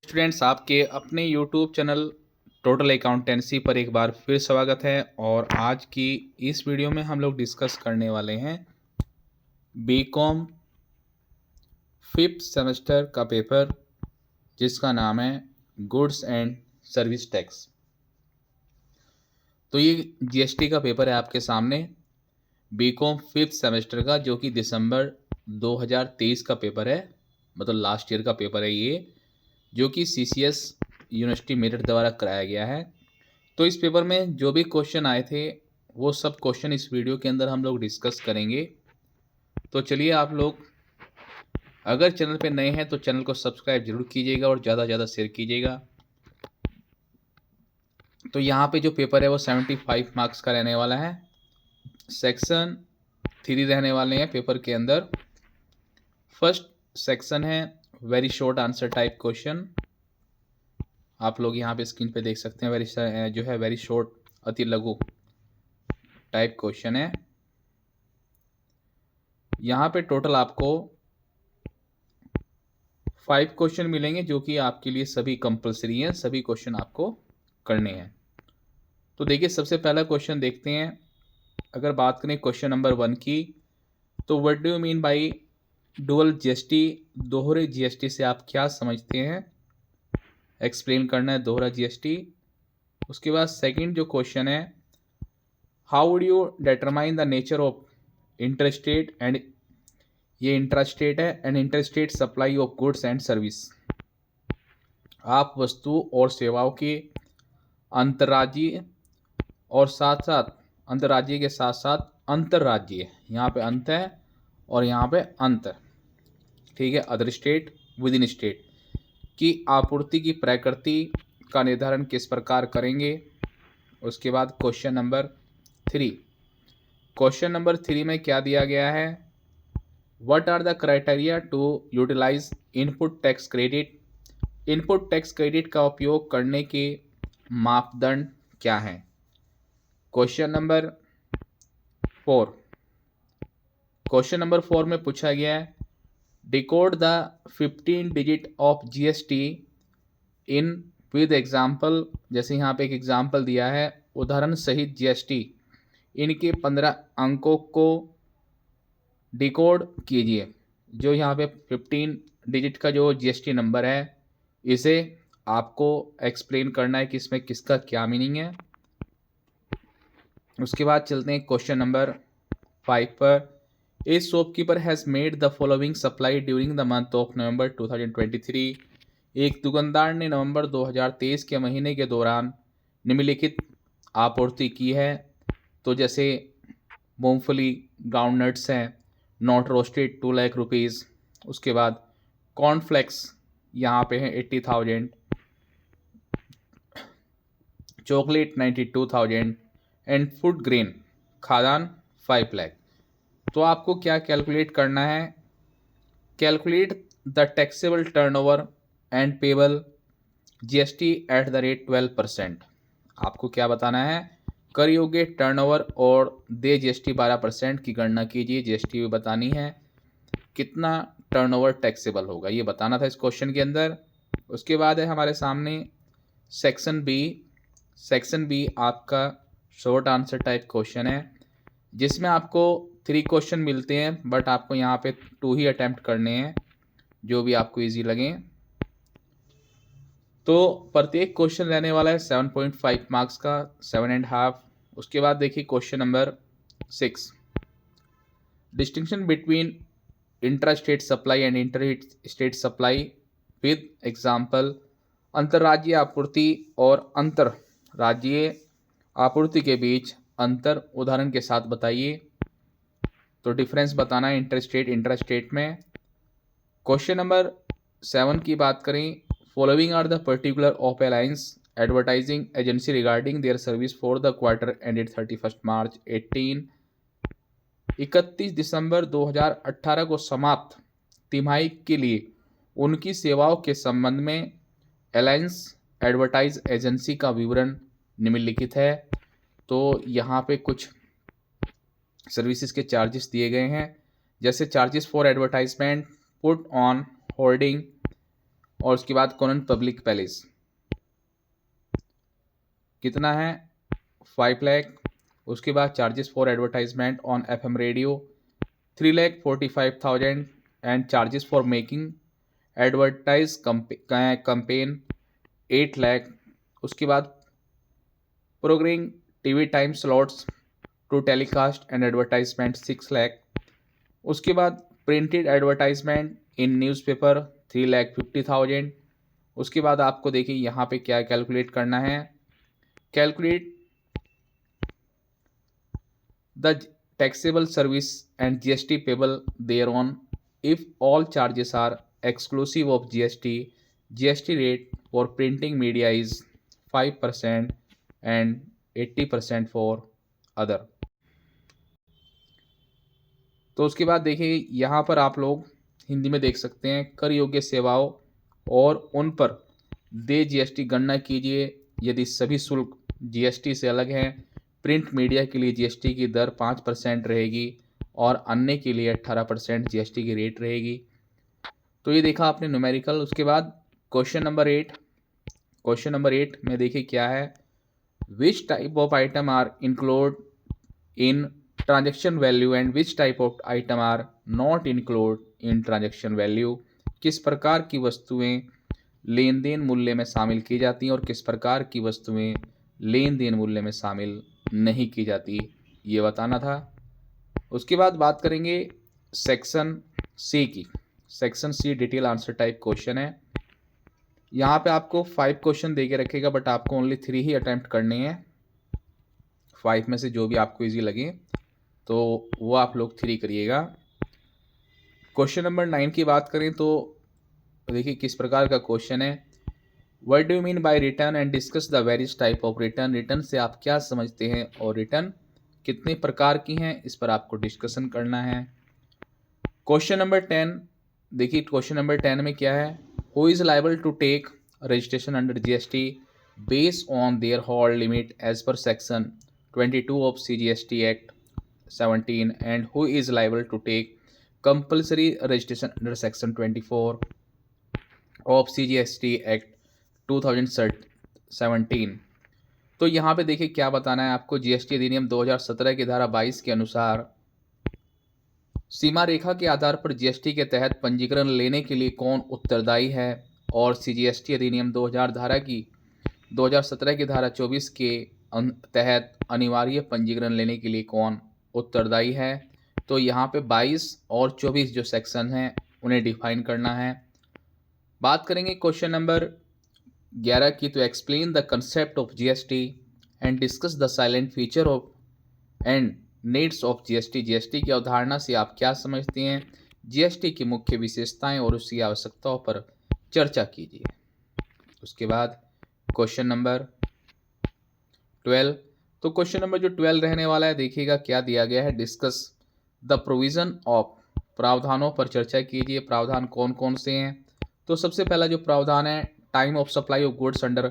Students, आपके अपने YouTube channel total accountancy पर एक बार फिर स्वागत है। और आज की इस वीडियो में हम लोग डिस्कस करने वाले हैं बीकॉम फिफ्थ सेमेस्टर का पेपर, जिसका नाम है गुड्स एंड सर्विस टैक्स। तो ये जीएसटी का पेपर है आपके सामने, बीकॉम फिफ्थ सेमेस्टर का, जो कि दिसंबर 2023 का पेपर है, मतलब लास्ट ईयर का पेपर है ये, जो कि सीसीएस यूनिवर्सिटी मेरठ द्वारा कराया गया है। तो इस पेपर में जो भी क्वेश्चन आए थे वो सब क्वेश्चन इस वीडियो के अंदर हम लोग डिस्कस करेंगे। तो चलिए, आप लोग अगर चैनल पे नए हैं तो चैनल को सब्सक्राइब जरूर कीजिएगा और ज़्यादा से ज़्यादा शेयर कीजिएगा। तो यहाँ पे जो पेपर है वो 75 मार्क्स का रहने वाला है। सेक्शन 3 रहने वाले हैं पेपर के अंदर। फर्स्ट सेक्शन है very short answer type question. आप लोग यहाँ पे स्क्रीन पे देख सकते हैं, जो है वेरी शॉर्ट अति लघु टाइप क्वेश्चन है। यहाँ पे टोटल आपको 5 क्वेश्चन मिलेंगे, जो कि आपके लिए सभी कंपलसरी हैं, सभी क्वेश्चन आपको करने हैं। तो देखिए, सबसे पहला क्वेश्चन देखते हैं। अगर बात करें क्वेश्चन नंबर 1 की, तो what do you mean by dual GST? दोहरे जीएसटी से आप क्या समझते हैं? एक्सप्लेन करना है दोहरा जीएसटी। उसके बाद सेकंड जो क्वेश्चन है, how would you determine the nature of interstate and, ये इंट्रास्टेट है, and interstate supply of goods and service. आप वस्तु और सेवाओं के अंतर्राज्यीय और साथ साथ अंतर्राज्यीय के साथ साथ अंतर्राज्यीय, यहाँ पे अंत है और यहाँ पे अंतर, ठीक है, other state with in state की आपूर्ति की प्रकृति का निर्धारण किस प्रकार करेंगे। उसके बाद क्वेश्चन नंबर 3, क्वेश्चन नंबर 3 में क्या दिया गया है, what are the criteria to utilise input tax credit? Input tax credit का उपयोग करने के मापदंड क्या हैं? क्वेश्चन नंबर 4, क्वेश्चन नंबर 4 में पूछा गया है, decode the 15 digit of GST in with example. जैसे यहाँ पे एक एग्जाम्पल दिया है, उदाहरण सहित जीएसटी, इनके 15 अंकों को डिकोड कीजिए। जो यहाँ पे 15 डिजिट का जो जीएसटी नंबर है, इसे आपको एक्सप्लेन करना है कि इसमें किसका क्या मीनिंग है। उसके बाद चलते हैं क्वेश्चन नंबर 5 पर। ए shopkeeper has made the following supply during the month of November 2023। एक दुकानदार ने नवंबर 2023 के महीने के दौरान निम्नलिखित आपूर्ति की है। तो जैसे मूंगफली, ग्राउंड नट्स हैं, नॉट रोस्टेड 2 लाख रुपीज़। उसके बाद कॉर्नफ्लेक्स यहाँ पे है 80,000, चॉकलेट 92,000 एंड फूड ग्रेन खाद्यान्न 5 लाख। तो आपको क्या कैलकुलेट करना है, calculate the taxable turnover and payable GST at the rate 12%। आपको क्या बताना है, कर योग्य टर्नओवर और दे जीएसटी 12% की गणना कीजिए। जीएसटी भी बतानी है, कितना टर्नओवर टैक्सेबल होगा ये बताना था इस क्वेश्चन के अंदर। उसके बाद है हमारे सामने सेक्शन बी। सेक्शन बी आपका शॉर्ट आंसर टाइप क्वेश्चन है, जिसमें आपको 3 क्वेश्चन मिलते हैं, बट आपको यहाँ पे 2 ही अटैम्प्ट करने हैं, जो भी आपको इजी लगे। तो प्रत्येक क्वेश्चन रहने वाला है 7.5 मार्क्स का, 7.5। उसके बाद देखिए question number 6, distinction between intra state supply and inter state supply with example. अंतर्राज्यीय आपूर्ति और अंतर्राज्यीय आपूर्ति के बीच अंतर उदाहरण के साथ बताइए। तो डिफरेंस बताना है इंटर स्टेट इंट्रा स्टेट में। क्वेश्चन नंबर 7 की बात करें, following are the particular of alliance advertising agency regarding their service for the quarter ended 31 March 31 December 2018 को समाप्त तिमाही के लिए उनकी सेवाओं के संबंध में अलायंस एडवर्टाइज एजेंसी का विवरण निम्नलिखित है। तो यहाँ पे कुछ सर्विसेज के चार्जेस दिए गए हैं, जैसे charges for advertisement, put on hoarding, और उसके बाद कॉनन पब्लिक पैलेस कितना है 5 लाख। उसके बाद charges for advertisement on FM radio 3,45,000 and charges for making advertise campaign 8 lakh. उसके बाद programming TV time slots to telecast and advertisement 6 lakh. उसके बाद प्रिंटेड एडवर्टाइजमेंट इन न्यूज़पेपर 3,50,000। उसके बाद आपको देखिए यहाँ पे क्या कैलकुलेट करना है, calculate the taxable service and GST payable thereon if all charges are exclusive of GST rate for printing media is 5% and 80% for other. तो उसके बाद देखिए यहाँ पर आप लोग हिंदी में देख सकते हैं, कर योग्य सेवाओं और उन पर दे GST गणना कीजिए यदि सभी शुल्क GST से अलग हैं। प्रिंट मीडिया के लिए GST की दर 5% रहेगी और अन्य के लिए 18% GST की रेट रहेगी। तो ये देखा आपने न्यूमेरिकल। उसके बाद क्वेश्चन नंबर 8 में देखिए क्या है, which type of item are include in transaction value and which type of item are not include in transaction value. किस प्रकार की वस्तुएं लेन देन मूल्य में शामिल की जाती हैं और किस प्रकार की वस्तुएं लेन देन मूल्य में शामिल नहीं की जाती, ये बताना था। उसके बाद बात करेंगे सेक्शन सी की। Section C detail answer type question है। यहाँ पे आपको 5 क्वेश्चन दे के रखेगा बट आपको ओनली 3 ही अटैम्प्ट करने हैं। 5 में से जो भी आपको इजी लगे तो वो आप लोग 3 करिएगा। क्वेश्चन नंबर 9 की बात करें तो देखिए किस प्रकार का क्वेश्चन है, what do you mean by return and discuss the various type of return. Return से आप क्या समझते हैं और रिटर्न कितने प्रकार की हैं, इस पर आपको डिस्कशन करना है। क्वेश्चन नंबर 10 देखिए, क्वेश्चन नंबर 10 में क्या है, who is liable to take registration under GST based on threshold limit as per section 22 of CGST act 17 and who is liable to take compulsory registration under section 24 of CGST Act 2017। तो यहाँ पे देखिए क्या बताना है आपको, GST अधिनियम 2017 की धारा 22 के अनुसार सीमा रेखा के आधार पर GST के तहत पंजीकरण लेने के लिए कौन उत्तरदायी है और CGST अधिनियम 2017 की धारा 24 के तहत अनिवार्य पंजीकरण लेने के लिए कौन उत्तरदायी है। तो यहाँ पे 22 और 24 जो सेक्शन हैं उन्हें डिफाइन करना है। बात करेंगे क्वेश्चन नंबर 11 की, तो explain the concept of GST and discuss the silent feature of and needs of GST। GST की अवधारणा से आप क्या समझते हैं, GST की मुख्य विशेषताएं और उसकी आवश्यकताओं पर चर्चा कीजिए। उसके बाद क्वेश्चन नंबर 12, तो क्वेश्चन नंबर जो 12 रहने वाला है देखिएगा क्या दिया गया है, डिस्कस द प्रोविजन ऑफ, प्रावधानों पर चर्चा कीजिए। प्रावधान कौन कौन से हैं, तो सबसे पहला जो प्रावधान है, time of supply of goods under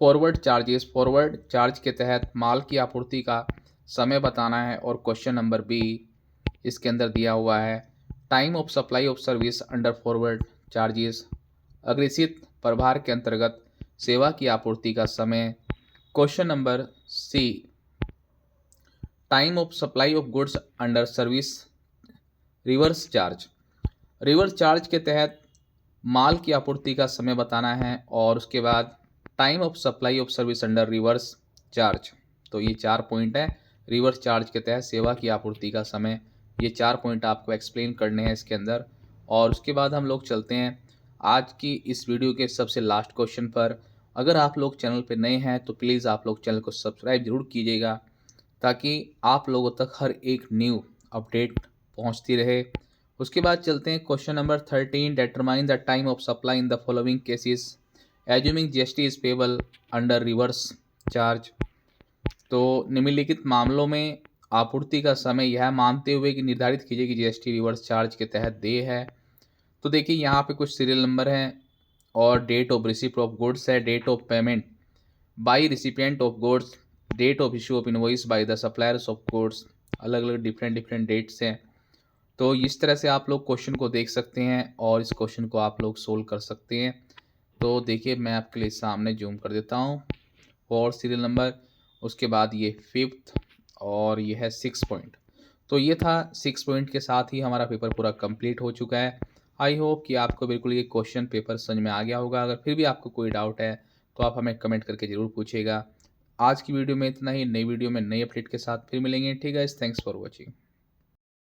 forward charges. Forward charge के तहत माल की आपूर्ति का समय बताना है। और क्वेश्चन नंबर बी इसके अंदर दिया हुआ है, time of supply of service under forward charges, अग्रेसित प्रभार के अंतर्गत सेवा की आपूर्ति का समय। Question number C, time of supply of goods under service reverse charge. Reverse charge के तहत माल की आपूर्ति का समय बताना है। और उसके बाद time of supply of service under reverse charge. तो ये 4 पॉइंट है, रिवर्स चार्ज के तहत सेवा की आपूर्ति का समय, ये 4 पॉइंट आपको एक्सप्लेन करने हैं इसके अंदर। और उसके बाद हम लोग चलते हैं आज की इस वीडियो के सबसे लास्ट क्वेश्चन पर। अगर आप लोग चैनल पर नए हैं तो प्लीज़ आप लोग चैनल को सब्सक्राइब जरूर कीजिएगा ताकि आप लोगों तक हर एक न्यू अपडेट पहुंचती रहे। उसके बाद चलते हैं question number 13, determine the time of supply in the following cases assuming GST is payable under reverse charge. तो निम्नलिखित मामलों में आपूर्ति का समय यह मानते हुए कि निर्धारित कीजिए कि GST रिवर्स चार्ज के तहत देय है। तो देखिए यहाँ पे कुछ सीरियल नंबर हैं और date of receipt of goods है, date of payment by recipient of goods, date of issue of invoice by the suppliers of goods, अलग अलग डिफरेंट डेट्स हैं। तो इस तरह से आप लोग क्वेश्चन को देख सकते हैं और इस क्वेश्चन को आप लोग सोल्व कर सकते हैं। तो देखिए मैं आपके लिए सामने जूम कर देता हूँ। 4 सीरियल नंबर, उसके बाद ये 5th और ये है 6 पॉइंट। तो ये था 6 पॉइंट के साथ ही हमारा पेपर पूरा कंप्लीट हो चुका है। आई होप कि आपको बिल्कुल ये क्वेश्चन पेपर समझ में आ गया होगा। अगर फिर भी आपको कोई डाउट है तो आप हमें कमेंट करके ज़रूर पूछिएगा। आज की वीडियो में इतना ही। नई वीडियो में नई अपडेट के साथ फिर मिलेंगे। ठीक है, थैंक्स फॉर वॉचिंग।